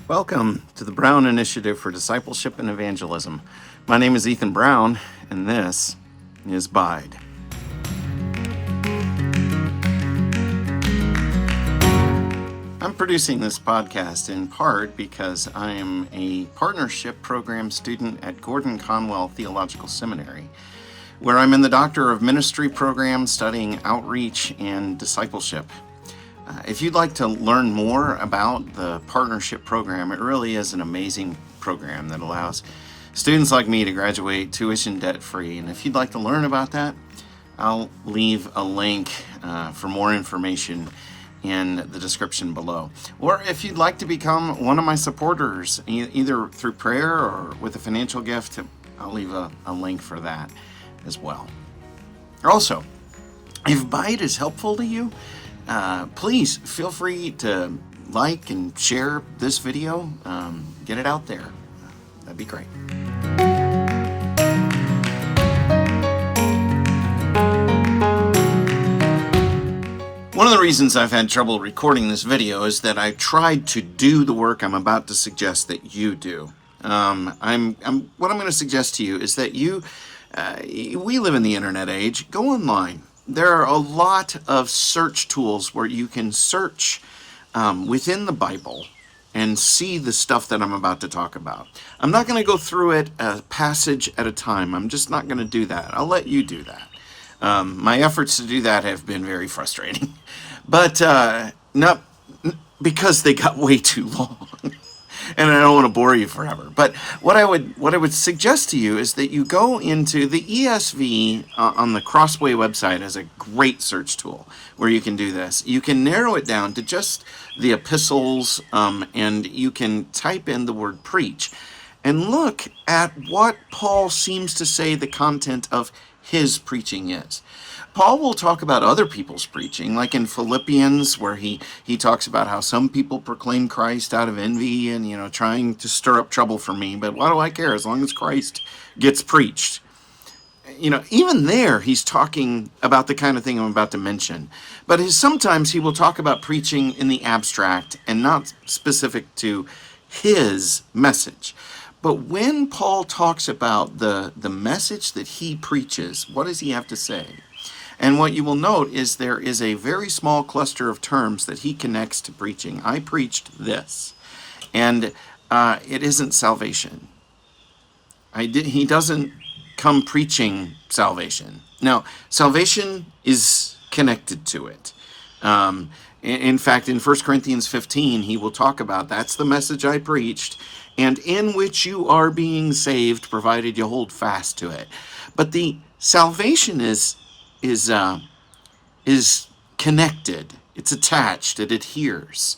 Welcome to the Brown Initiative for Discipleship and Evangelism. My name is Ethan Brown, and this is BIDE. I'm producing this podcast in part because I am a partnership program student at Gordon-Conwell Theological Seminary, where I'm in the Doctor of Ministry program studying outreach and discipleship. If you'd like to learn more about the partnership program, it really is an amazing program that allows students like me to graduate tuition debt-free. And if you'd like to learn about that, I'll leave a link for more information in the description below. Or if you'd like to become one of my supporters, either through prayer or with a financial gift, I'll leave a link for that as well. Also, if BIDE is helpful to you, please feel free to like and share this video. Get it out there. That'd be great. One of the reasons I've had trouble recording this video is that I tried to do the work I'm about to suggest that you do. What I'm going to suggest to you is that we live in the internet age. Go online. There are a lot of search tools where you can search within the Bible and see the stuff that I'm about to talk about. I'm not going to go through it a passage at a time. I'm just not going to do that. I'll let you do that. My efforts to do that have been very frustrating, but not because they got way too long. And I don't want to bore you forever. But what I would suggest to you is that you go into the ESV on the Crossway website as a great search tool where you can do this. You can narrow it down to just the epistles, and you can type in the word preach and look at what Paul seems to say the content of his preaching is. Paul will talk about other people's preaching, like in Philippians, where he talks about how some people proclaim Christ out of envy and, trying to stir up trouble for me. But why do I care as long as Christ gets preached? Even there, he's talking about the kind of thing I'm about to mention. But sometimes he will talk about preaching in the abstract and not specific to his message. But when Paul talks about the message that he preaches, what does he have to say? And what you will note is there is a very small cluster of terms that he connects to preaching. I preached this. And it isn't salvation. He doesn't come preaching salvation. Now, salvation is connected to it. In fact, in 1 Corinthians 15, he will talk about that's the message I preached, and in which you are being saved, provided you hold fast to it. But the salvation is connected. It's attached. It adheres.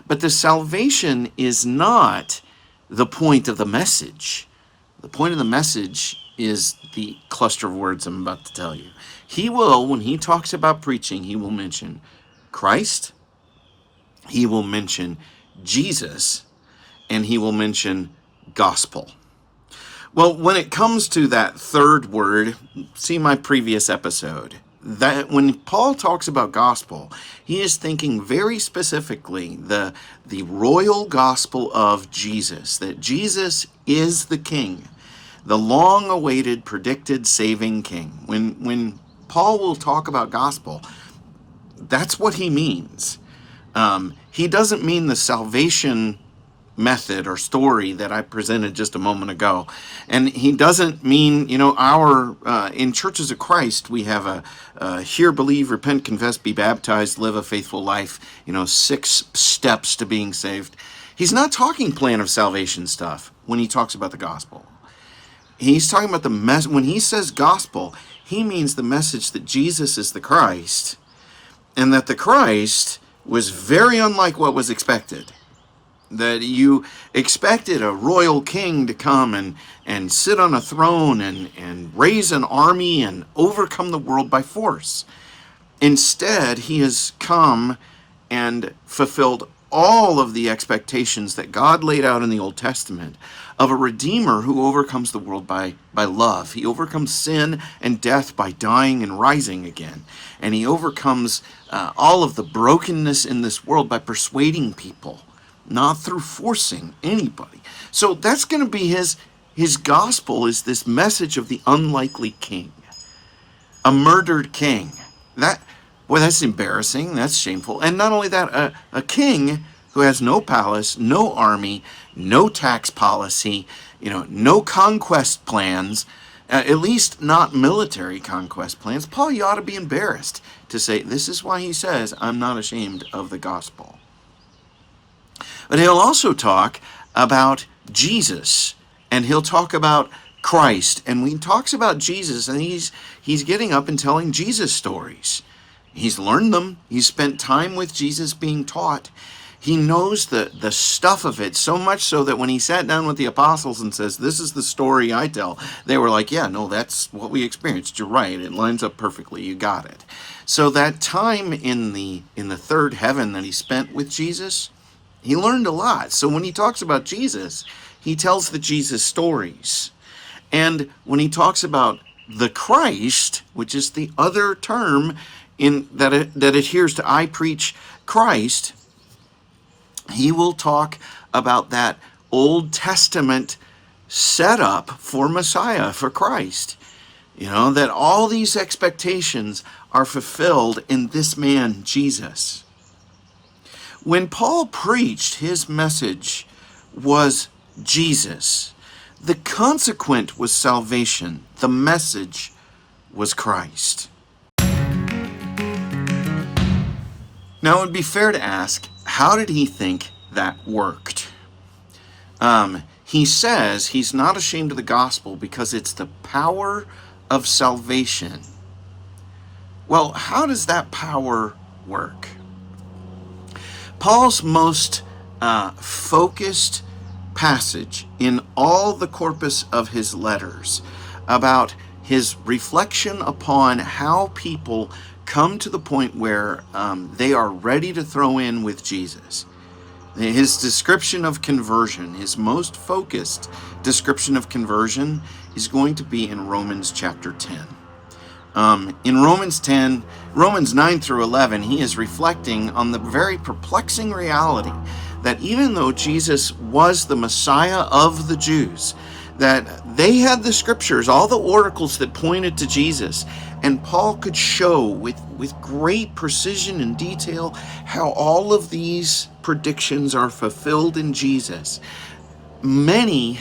But the salvation is not the point of the message. The point of the message is the cluster of words I'm about to tell you. He will, when he talks about preaching, he will mention Christ, he will mention Jesus, and he will mention gospel. Well, when it comes to that third word, see my previous episode, that when Paul talks about gospel, he is thinking very specifically the royal gospel of Jesus, that Jesus is the King, the long-awaited, predicted, saving King. When Paul will talk about gospel, that's what he means. He doesn't mean the salvation method or story that I presented just a moment ago. And he doesn't mean, in Churches of Christ, we have a hear, believe, repent, confess, be baptized, live a faithful life, 6 steps to being saved. He's not talking plan of salvation stuff when he talks about the gospel. He's talking about when he says gospel, he means the message that Jesus is the Christ, and that the Christ was very unlike what was expected. That you expected a royal king to come and sit on a throne and raise an army and overcome the world by force. Instead, he has come and fulfilled all of the expectations that God laid out in the Old Testament of a Redeemer who overcomes the world by love. He overcomes sin and death by dying and rising again. And he overcomes all of the brokenness in this world by persuading people not through forcing anybody. So that's going to be his gospel, is this message of the unlikely king, a murdered king. That's embarrassing. That's shameful. And not only that, a king who has no palace, no army, no tax policy, no conquest plans, at least not military conquest plans. Paul, you ought to be embarrassed to say, this is why he says, I'm not ashamed of the gospel. But he'll also talk about Jesus, and he'll talk about Christ. And when he talks about Jesus, and he's getting up and telling Jesus stories. He's learned them. He's spent time with Jesus being taught. He knows the stuff of it, so much so that when he sat down with the apostles and says, this is the story I tell, they were like, yeah, no, that's what we experienced. You're right. It lines up perfectly. You got it. So that time in the third heaven that he spent with Jesus, he learned a lot. So when he talks about Jesus, he tells the Jesus stories. And when he talks about the Christ, which is the other term that adheres to I preach Christ, he will talk about that Old Testament setup for Messiah, for Christ. That all these expectations are fulfilled in this man, Jesus. When Paul preached, his message was Jesus. The consequent was salvation. The message was Christ. Now, it would be fair to ask, how did he think that worked? He says he's not ashamed of the gospel because it's the power of salvation. Well, how does that power work? Paul's most focused passage in all the corpus of his letters about his reflection upon how people come to the point where they are ready to throw in with Jesus. His description of conversion, his most focused description of conversion, is going to be in Romans chapter 10. In Romans 9 through 11, he is reflecting on the very perplexing reality that even though Jesus was the Messiah of the Jews, that they had the scriptures, all the oracles that pointed to Jesus, and Paul could show with great precision and detail how all of these predictions are fulfilled in Jesus. Many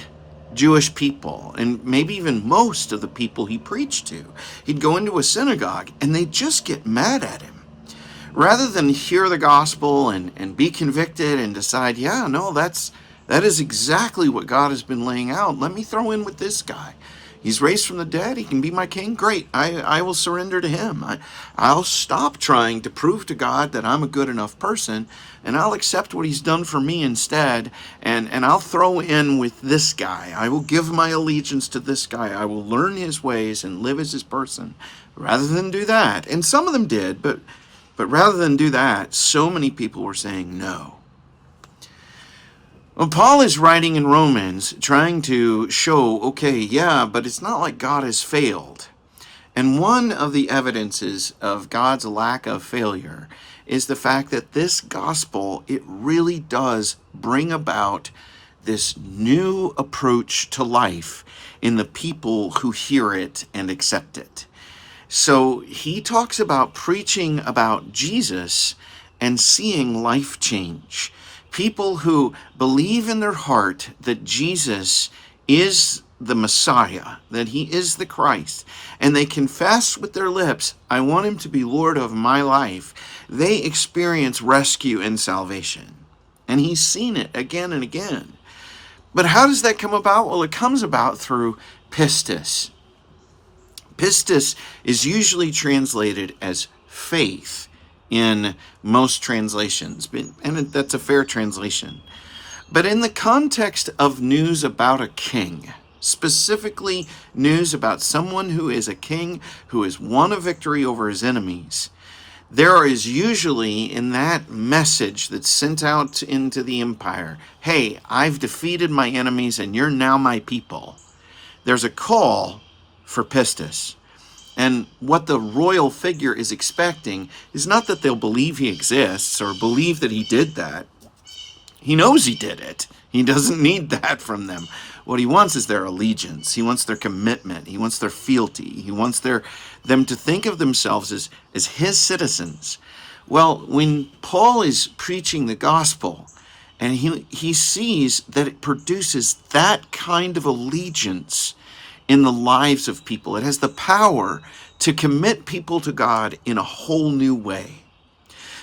Jewish people, and maybe even most of the people he preached to, he'd go into a synagogue and they'd just get mad at him. Rather than hear the gospel and be convicted and decide, yeah, no, that is exactly what God has been laying out. Let me throw in with this guy. He's raised from the dead. He can be my king. Great. I will surrender to him. I'll stop trying to prove to God that I'm a good enough person, and I'll accept what he's done for me instead, and I'll throw in with this guy. I will give my allegiance to this guy. I will learn his ways and live as his person. Rather than do that, and some of them did, but rather than do that, so many people were saying no. Well, Paul is writing in Romans trying to show, okay, yeah, but it's not like God has failed. And one of the evidences of God's lack of failure is the fact that this gospel, it really does bring about this new approach to life in the people who hear it and accept it. So he talks about preaching about Jesus and seeing life change. People who believe in their heart that Jesus is the Messiah, that he is the Christ, and they confess with their lips, I want him to be Lord of my life, they experience rescue and salvation. And he's seen it again and again. But how does that come about? Well, it comes about through pistis. Pistis is usually translated as faith in most translations, and that's a fair translation. But in the context of news about a king, specifically news about someone who is a king who has won a victory over his enemies, there is usually in that message that's sent out into the empire, hey, I've defeated my enemies and you're now my people. There's a call for pistis. And what the royal figure is expecting is not that they'll believe he exists or believe that he did that, He knows he did it. He doesn't need that from them. What he wants is their allegiance. He wants their commitment. He wants their fealty. He wants them to think of themselves as his citizens. Well, when Paul is preaching the gospel, and he sees that it produces that kind of allegiance in the lives of people. It has the power to commit people to God in a whole new way.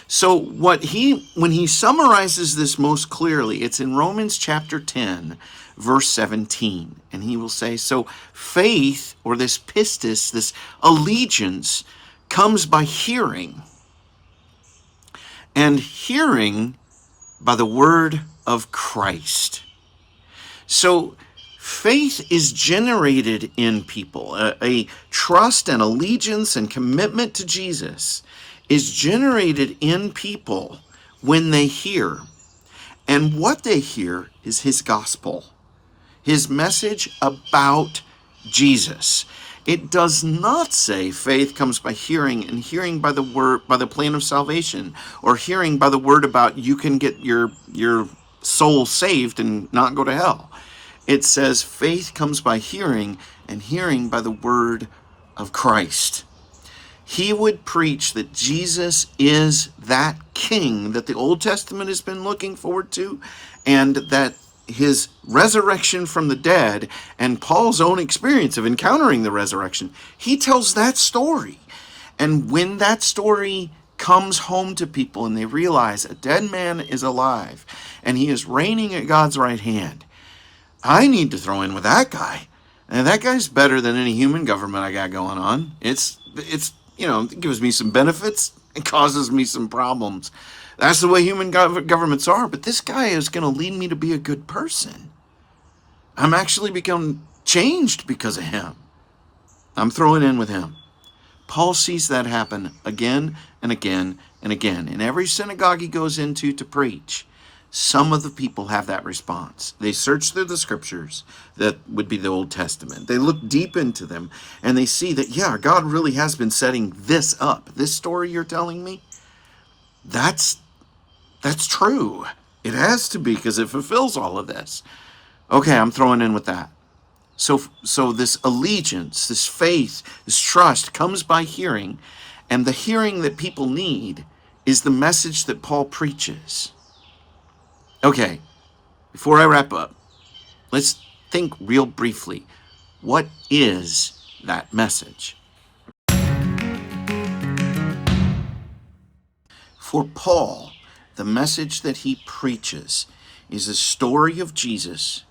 So when he summarizes this most clearly, it's in Romans chapter 10, verse 17. And he will say, so faith, or this pistis, this allegiance, comes by hearing. And hearing by the word of Christ. So faith is generated in people. A trust and allegiance and commitment to Jesus is generated in people when they hear. And what they hear is his gospel, his message about Jesus. It does not say faith comes by hearing, and hearing by the word, by the plan of salvation, or hearing by the word about you can get your soul saved and not go to hell. It says faith comes by hearing, and hearing by the word of Christ. He would preach that Jesus is that king that the Old Testament has been looking forward to, and that his resurrection from the dead and Paul's own experience of encountering the resurrection, he tells that story. And when that story comes home to people and they realize a dead man is alive and he is reigning at God's right hand, I need to throw in with that guy. And that guy's better than any human government I got going on. It's it gives me some benefits. It causes me some problems. That's the way human governments are, but this guy is going to lead me to be a good person. I'm actually become changed because of him. I'm throwing in with him. Paul sees that happen again and again and again. In every synagogue he goes into to preach, some of the people have that response. They search through the scriptures that would be the Old Testament. They look deep into them and they see that, yeah, God really has been setting this up. This story you're telling me, that's true. It has to be because it fulfills all of this. Okay, I'm throwing in with that. So this allegiance, this faith, this trust comes by hearing, and the hearing that people need is the message that Paul preaches. Okay, before I wrap up, let's think real briefly. What is that message? For Paul, the message that he preaches is a story of Jesus,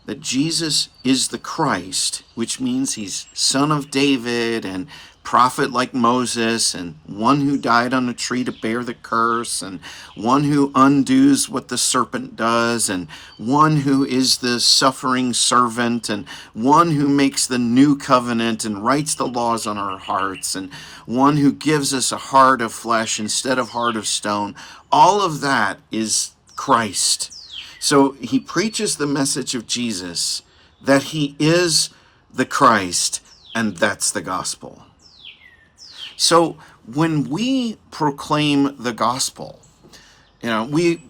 that Jesus is the Christ, which means he's son of David and prophet like Moses, and one who died on a tree to bear the curse, and one who undoes what the serpent does, and one who is the suffering servant, and one who makes the new covenant and writes the laws on our hearts, and one who gives us a heart of flesh instead of heart of stone. All of that is Christ. So he preaches the message of Jesus, that he is the Christ, and that's the gospel. So when we proclaim the gospel, we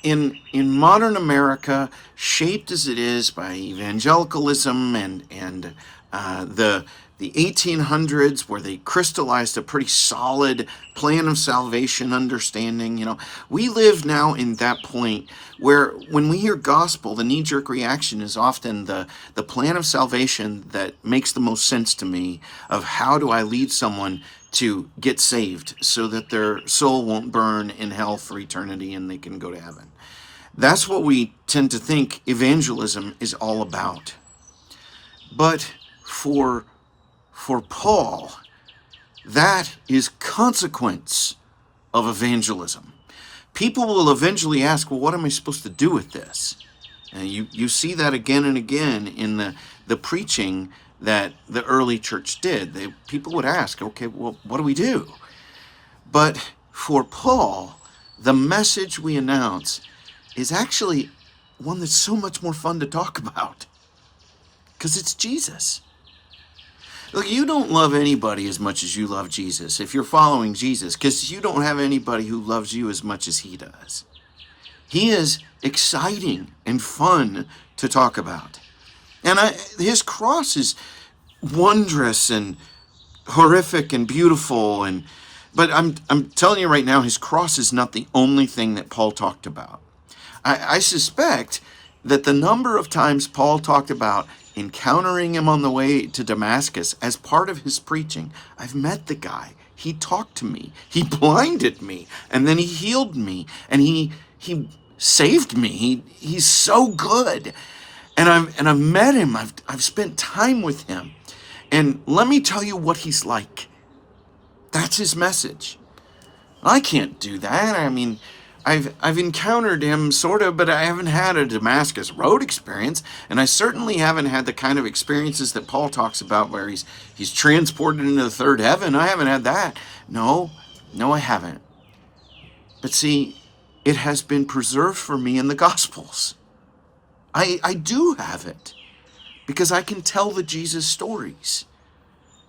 in modern America, shaped as it is by evangelicalism and the 1800s, where they crystallized a pretty solid plan of salvation understanding, we live now in that point where when we hear gospel, the knee-jerk reaction is often the plan of salvation that makes the most sense to me, of how do I lead someone to get saved so that their soul won't burn in hell for eternity and they can go to heaven. That's what we tend to think evangelism is all about. But for Paul, that is consequence of evangelism. People will eventually ask, well, what am I supposed to do with this? And you see that again and again in the preaching that the early church did. People would ask, okay, well, what do we do? But for Paul, the message we announce is actually one that's so much more fun to talk about, because it's Jesus. Look, you don't love anybody as much as you love Jesus if you're following Jesus, because you don't have anybody who loves you as much as he does. He is exciting and fun to talk about. And his cross is wondrous and horrific and beautiful. But I'm telling you right now, his cross is not the only thing that Paul talked about. I suspect that the number of times Paul talked about encountering him on the way to Damascus as part of his preaching. I've met the guy. He talked to me. He blinded me. And then he healed me. And he saved me. He's so good. And I've met him. I've spent time with him. And let me tell you what he's like. That's his message. I can't do that. I mean, I've encountered him sort of, but I haven't had a Damascus Road experience, and I certainly haven't had the kind of experiences that Paul talks about where he's transported into the third heaven. I haven't had that. No, I haven't. But see, it has been preserved for me in the Gospels. I do have it because I can tell the Jesus stories.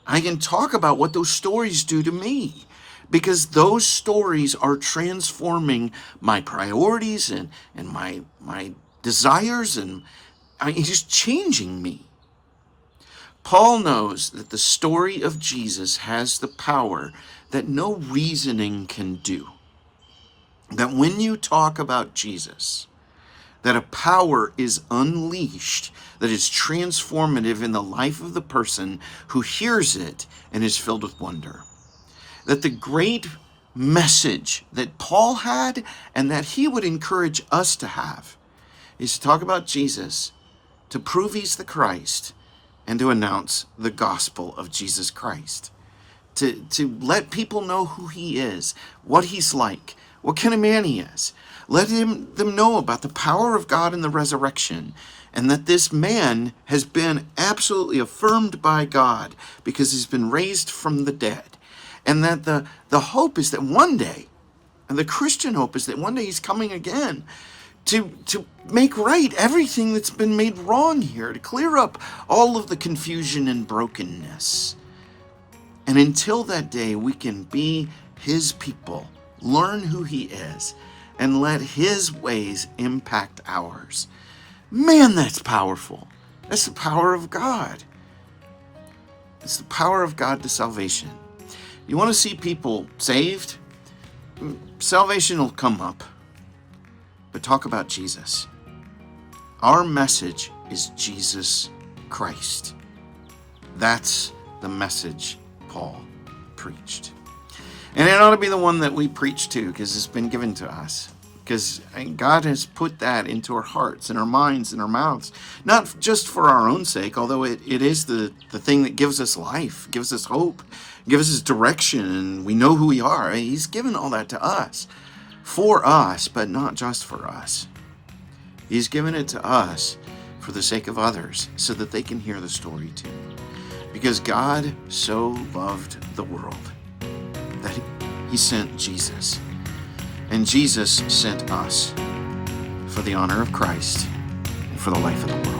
I can talk about what those stories do to me, because those stories are transforming my priorities and my desires, and he's changing me. Paul knows that the story of Jesus has the power that no reasoning can do. That when you talk about Jesus, that a power is unleashed that is transformative in the life of the person who hears it and is filled with wonder. That the great message that Paul had and that he would encourage us to have is to talk about Jesus, to prove he's the Christ, and to announce the gospel of Jesus Christ. To let people know who he is, what he's like, what kind of man he is. Let them know about the power of God in the resurrection, and that this man has been absolutely affirmed by God because he's been raised from the dead. And that the hope is that one day, and the Christian hope is that one day he's coming again to make right everything that's been made wrong here, to clear up all of the confusion and brokenness. And until that day, we can be his people, learn who he is, and let his ways impact ours. Man, that's powerful. That's the power of God. It's the power of God to salvation. You want to see people saved? Salvation will come up. But talk about Jesus. Our message is Jesus Christ. That's the message Paul preached. And it ought to be the one that we preach too, because it's been given to us. Because God has put that into our hearts and our minds and our mouths. Not just for our own sake, although it is the thing that gives us life, gives us hope, gives us direction, and we know who we are. He's given all that to us. For us, but not just for us. He's given it to us for the sake of others, so that they can hear the story too. Because God so loved the world that he sent Jesus. And Jesus sent us for the honor of Christ and for the life of the world.